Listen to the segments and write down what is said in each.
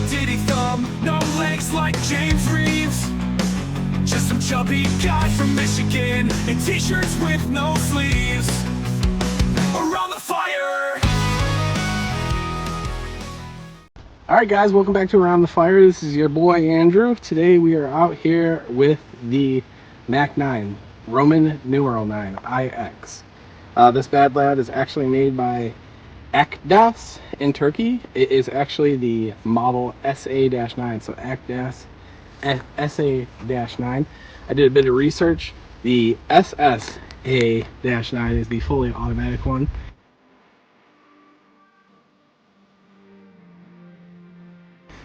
diddy thumb, no legs like James Reeves. Just some chubby guy from Michigan in t-shirts with no sleeves. Around the fire. Alright guys, welcome back to Around the Fire. This is your boy Andrew. Today we are out here with the Mac 9, Roman numeral 9, IX. This bad lad is actually made by Akdas in Turkey. It is actually the model SA-9, so Akdas SA-9. I did a bit of research. The SSA-9 is the fully automatic one.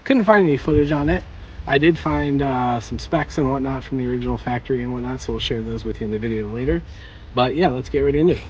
Couldn't find any footage on it. I did find some specs and whatnot from the original factory and whatnot, so we'll share those with you in the video later. But yeah, let's get right into it.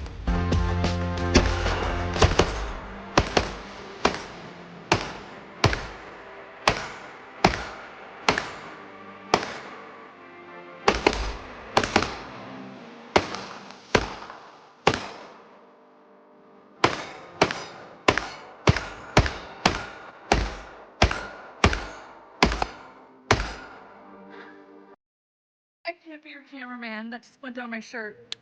I can't be your cameraman. That just went down my shirt.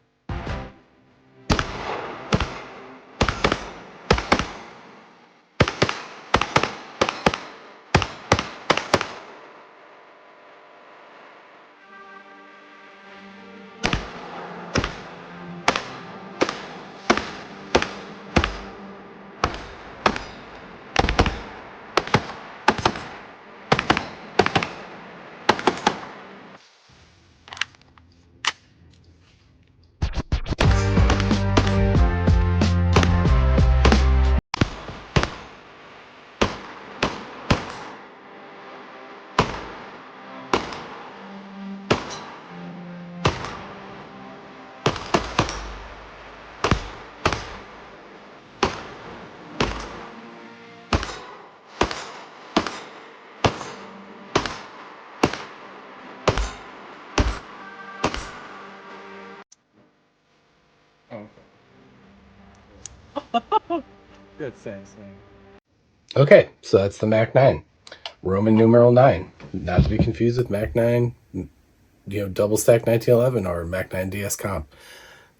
Good sense, man. Okay, so that's the Mac 9, Roman numeral 9. Not to be confused with Mac 9, double stack 1911 or Mac 9 DS Comp.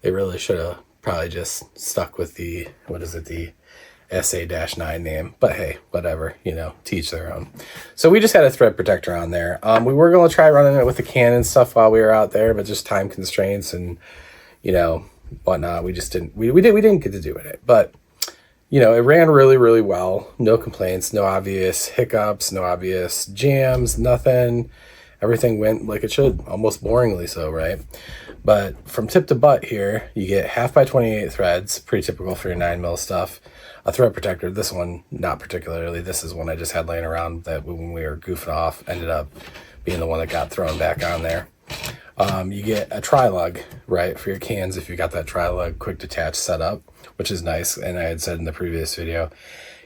They really should have probably just stuck with the, the SA-9 name. But hey, whatever, teach their own. So we just had a thread protector on there. We were going to try running it with the Canon stuff while we were out there, but just time constraints and, whatnot. We just didn't, we didn't get to do it. But it ran really, really well. No complaints, no obvious hiccups, no obvious jams, nothing. Everything went like it should, almost boringly so, right? But from tip to butt here, you get 1/2x28 threads, pretty typical for your 9mm stuff. A thread protector, this one, not particularly. This is one I just had laying around that when we were goofing off, ended up being the one that got thrown back on there. You get a tri-lug, right, for your cans if you got that tri-lug quick detach setup, which is nice. And I had said in the previous video,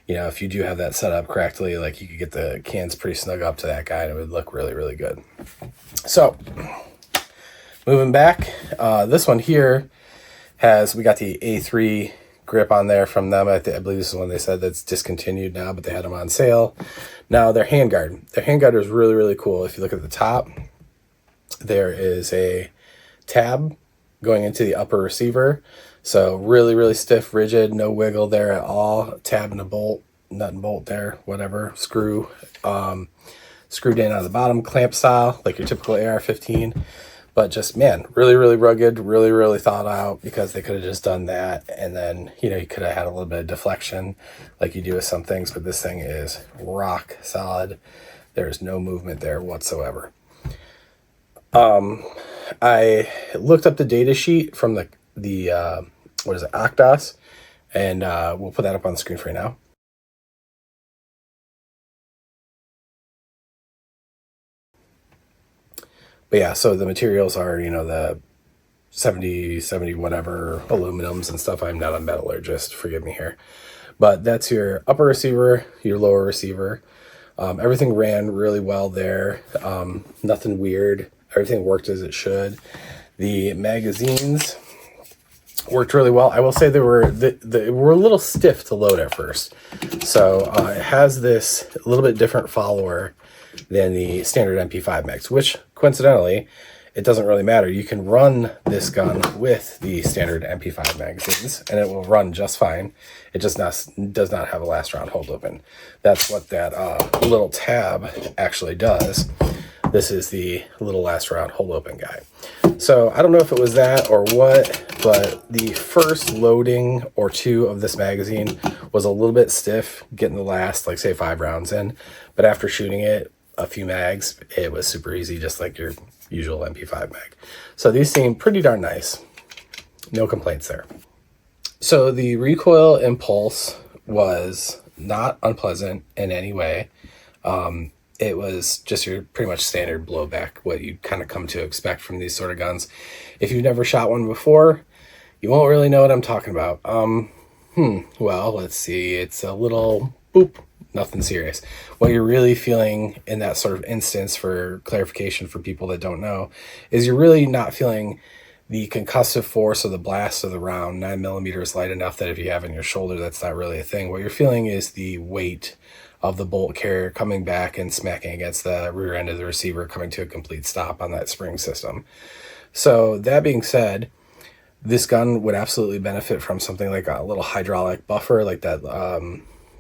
if you do have that set up correctly, like you could get the cans pretty snug up to that guy and it would look really, really good. So moving back, this one here we got the A3 grip on there from them. I believe this is one they said that's discontinued now, but they had them on sale. Now their handguard is really, really cool. If you look at the top, there is a tab going into the upper receiver. So really, really stiff, rigid, no wiggle there at all. Tab and a bolt, nut and bolt there, whatever, screw. Screwed in on the bottom, clamp style, like your typical AR-15. But just, man, really, really rugged, really, really thought out, because they could have just done that. And then, you could have had a little bit of deflection like you do with some things. But this thing is rock solid. There's no movement there whatsoever. I looked up the data sheet from the Akdas, and we'll put that up on the screen for you now. But yeah, so the materials are, the 70 whatever aluminums and stuff. I'm not a metallurgist, forgive me here. But that's your upper receiver, your lower receiver. Everything ran really well there. Nothing weird. Everything worked as it should. The magazines Worked really well. I will say they were a little stiff to load at first. So it has this a little bit different follower than the standard MP5 mags, which coincidentally, it doesn't really matter. You can run this gun with the standard MP5 magazines and it will run just fine. It just does not have a last round hold open. That's what that little tab actually does. This is the little last round hold open guy. So I don't know if it was that or what, but the first loading or two of this magazine was a little bit stiff, getting the last, like say 5 rounds in. But after shooting it a few mags, it was super easy, just like your usual MP5 mag. So these seem pretty darn nice. No complaints there. So the recoil impulse was not unpleasant in any way. It was just your pretty much standard blowback, what you kind of come to expect from these sort of guns. If you've never shot one before, you won't really know what I'm talking about. Well, let's see. It's a little boop, nothing serious. What you're really feeling in that sort of instance, for clarification for people that don't know, is you're really not feeling the concussive force of the blast of the round. 9mm is light enough that if you have it in your shoulder, that's not really a thing. What you're feeling is the weight of the bolt carrier coming back and smacking against the rear end of the receiver, coming to a complete stop on that spring system. So that being said, this gun would absolutely benefit from something like a little hydraulic buffer, like that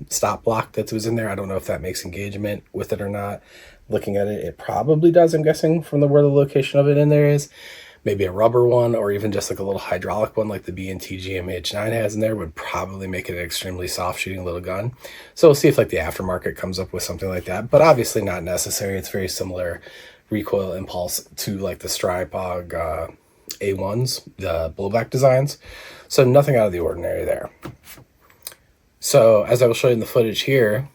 stop block that was in there. I don't know if that makes engagement with it or not. Looking at it, it probably does, I'm guessing, from where the location of it in there is. Maybe a rubber one, or even just like a little hydraulic one like the B&T GMH9 has in there would probably make it an extremely soft shooting little gun. So we'll see if like the aftermarket comes up with something like that, but obviously not necessary. It's very similar recoil impulse to like the Stripog A1s, the blowback designs. So nothing out of the ordinary there. So as I will show you in the footage here,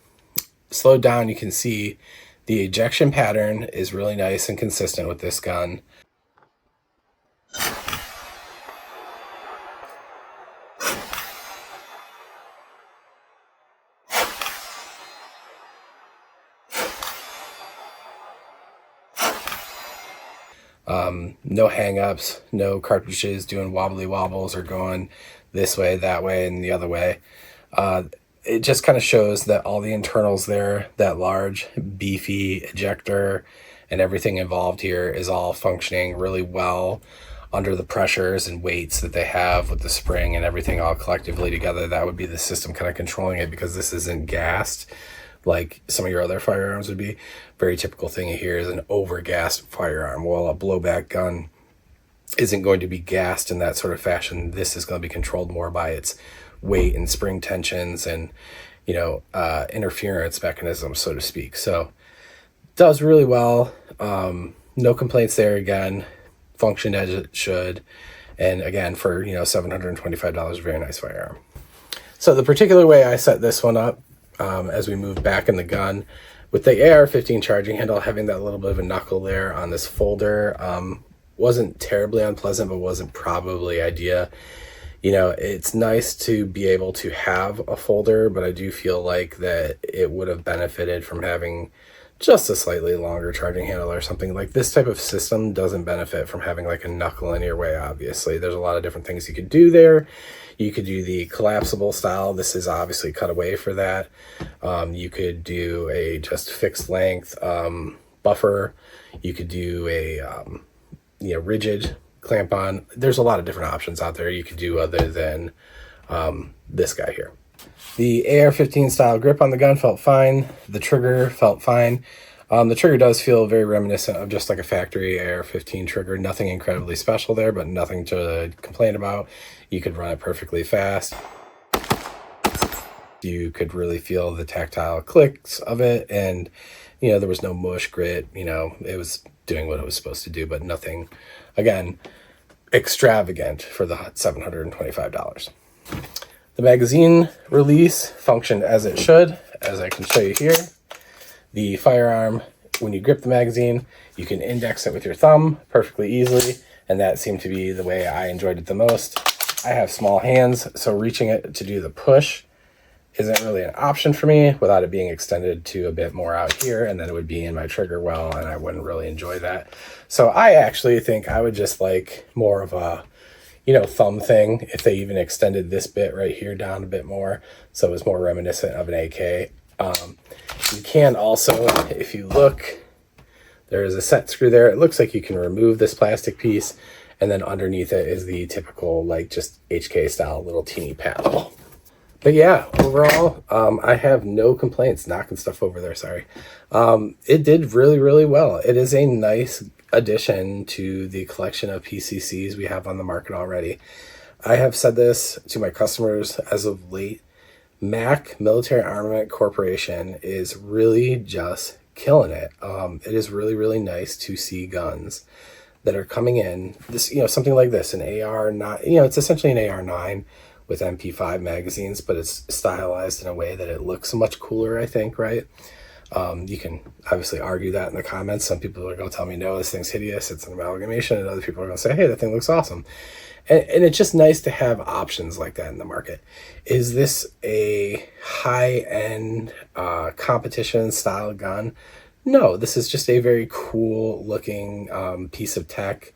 slowed down, you can see the ejection pattern is really nice and consistent with this gun. No hang-ups, no cartridges doing wobbly wobbles or going this way, that way, and the other way. It just kind of shows that all the internals there, that large, beefy ejector and everything involved here is all functioning really well under the pressures and weights that they have with the spring and everything all collectively together. That would be the system kind of controlling it, because this isn't gassed like some of your other firearms would be. Very typical thing here is an over-gassed firearm. While a blowback gun isn't going to be gassed in that sort of fashion, this is going to be controlled more by its weight and spring tensions and, you know, interference mechanisms, so to speak. So does really well. No complaints there. Again, functioned as it should. And again, for, you know, $725, very nice firearm. So the particular way I set this one up, as we move back in the gun, with the AR-15 charging handle, having that little bit of a knuckle there on this folder, wasn't terribly unpleasant, but wasn't probably ideal. You know, it's nice to be able to have a folder, but I do feel like that it would have benefited from having just a slightly longer charging handle or something. Like this type of system doesn't benefit from having like a knuckle in your way, obviously. There's a lot of different things you could do there. You could do the collapsible style. This is obviously cut away for that. You could do a just fixed length buffer. You could do a you know, rigid clamp on. There's a lot of different options out there you could do other than this guy here. The AR-15 style grip on the gun felt fine. The trigger felt fine. The trigger does feel very reminiscent of just like a factory AR-15 trigger. Nothing incredibly special there, but nothing to complain about. You could run it perfectly fast. You could really feel the tactile clicks of it, and you know, there was no mush grit. You know, it was doing what it was supposed to do, but nothing, again, extravagant for the $725. The magazine release functioned as it should, as I can show you here. The firearm, when you grip the magazine, you can index it with your thumb perfectly easily, and that seemed to be the way I enjoyed it the most. I have small hands, so reaching it to do the push isn't really an option for me without it being extended to a bit more out here, and then it would be in my trigger well, and I wouldn't really enjoy that. So I actually think I would just like more of a, thumb thing, if they even extended this bit right here down a bit more, so it was more reminiscent of an AK. You can also, if you look, there is a set screw there. It looks like you can remove this plastic piece, and then underneath it is the typical, like, just HK style little teeny paddle. But yeah, overall, I have no complaints. Knocking stuff over there, sorry. It did really, really well. It is a nice addition to the collection of PCCs we have on the market already. I have said this to my customers as of late. Mac Military Armament Corporation is really just killing it. It is really, really nice to see guns that are coming in. This, something like this, an AR-9, it's essentially an AR-9 with MP5 magazines, but it's stylized in a way that it looks much cooler, I think, right? You can obviously argue that in the comments. Some people are going to tell me, no, this thing's hideous, it's an amalgamation, and other people are going to say, hey, that thing looks awesome. And it's just nice to have options like that in the market. Is this a high-end competition style gun? No, this is just a very cool looking piece of tech.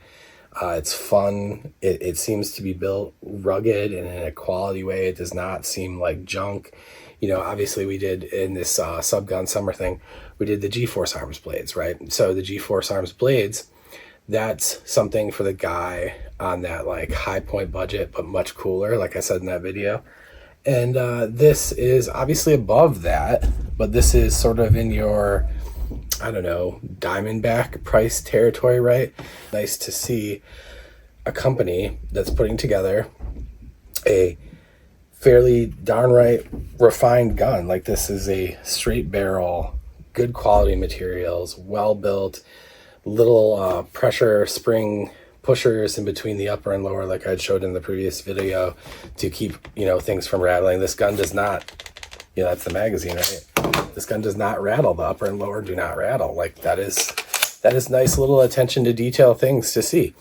It's fun. It seems to be built rugged and in a quality way. It does not seem like junk. Obviously we did in this Subgun Summer thing, we did the G-Force Arms blades, right? So the G-Force Arms blades, that's something for the guy on that like high point budget, but much cooler, like I said in that video. And this is obviously above that, but this is sort of in your, I don't know, Diamondback price territory, right? Nice to see a company that's putting together a fairly darn right refined gun. Like, this is a straight barrel, good quality materials, well built, little pressure spring pushers in between the upper and lower, like I showed in the previous video, to keep things from rattling. This gun does not, that's the magazine, right? This gun does not rattle. The upper and lower do not rattle. Like, that is nice little attention to detail things to see.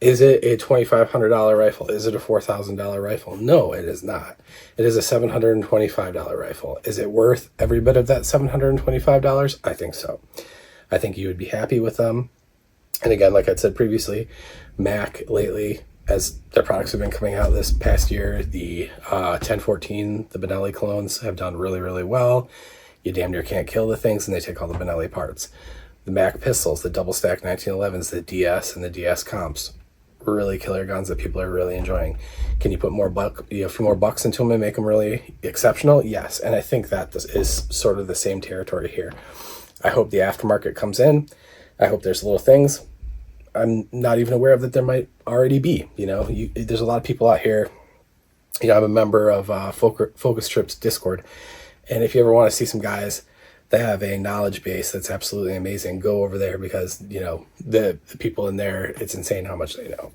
Is it a $2,500 rifle? Is it a $4,000 rifle? No, it is not. It is a $725 rifle. Is it worth every bit of that $725? I think so. I think you would be happy with them. And again, like I said previously, Mac lately, as their products have been coming out this past year, the 1014, the Benelli clones have done really, really well. You damn near can't kill the things, and they take all the Benelli parts. The Mac pistols, the double stack 1911s, the DS and the DS comps, really killer guns that people are really enjoying. Can you put a few more bucks into them and make them really exceptional? Yes, and I think that is sort of the same territory here. I hope the aftermarket comes in. I hope there's little things I'm not even aware of that there might already be. There's a lot of people out here. I'm a member of Focus Trips Discord, and if you ever want to see some guys that have a knowledge base that's absolutely amazing, go over there, because the people in there, it's insane how much they know.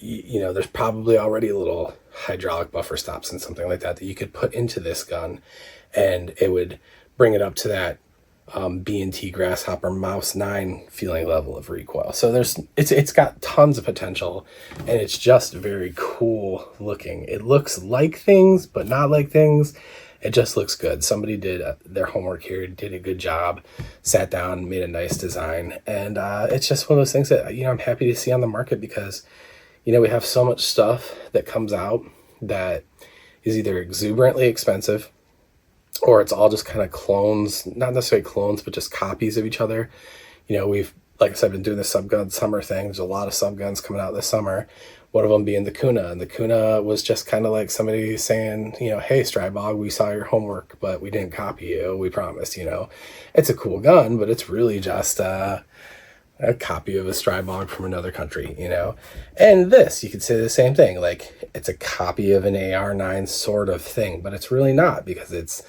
There's probably already little hydraulic buffer stops and something like that you could put into this gun, and it would bring it up to that B&T Grasshopper Mouse 9 feeling level of recoil. So it's got tons of potential, and it's just very cool looking. It looks like things, but not like things. It just looks good. Somebody did their homework here, did a good job, sat down, made a nice design, and it's just one of those things that I'm happy to see on the market, because we have so much stuff that comes out that is either exuberantly expensive, or it's all just kind of clones, not necessarily clones, but just copies of each other. We've, like I said, been doing the Subgun Summer thing. There's a lot of subguns coming out this summer. One of them being the Kuna. And the Kuna was just kind of like somebody saying, hey, Strybog, we saw your homework, but we didn't copy you. We promised, It's a cool gun, but it's really just a copy of a Strybog from another country, And this, you could say the same thing. Like, it's a copy of an AR-9 sort of thing, but it's really not, because it's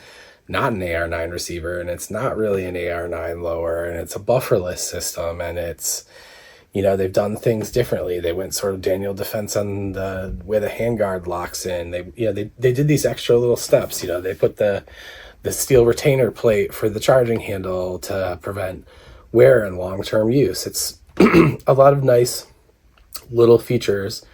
not an AR-9 receiver, and it's not really an AR-9 lower, and it's a bufferless system, and it's, they've done things differently. They went sort of Daniel Defense on the way the handguard locks in. They did these extra little steps. They put the steel retainer plate for the charging handle to prevent wear and long-term use. It's a lot of nice little features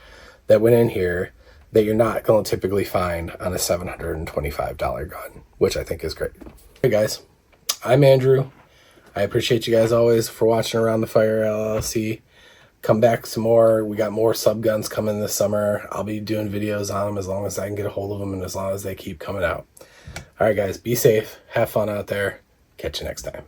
that went in here that you're not going to typically find on a $725 gun, which I think is great. Hey guys, I'm Andrew. I appreciate you guys always for watching Around the Fire LLC. come back some more. We got more sub guns coming this summer. I'll be doing videos on them as long as I can get a hold of them and as long as they keep coming out. All right, guys, be safe. Have fun out there. Catch you next time.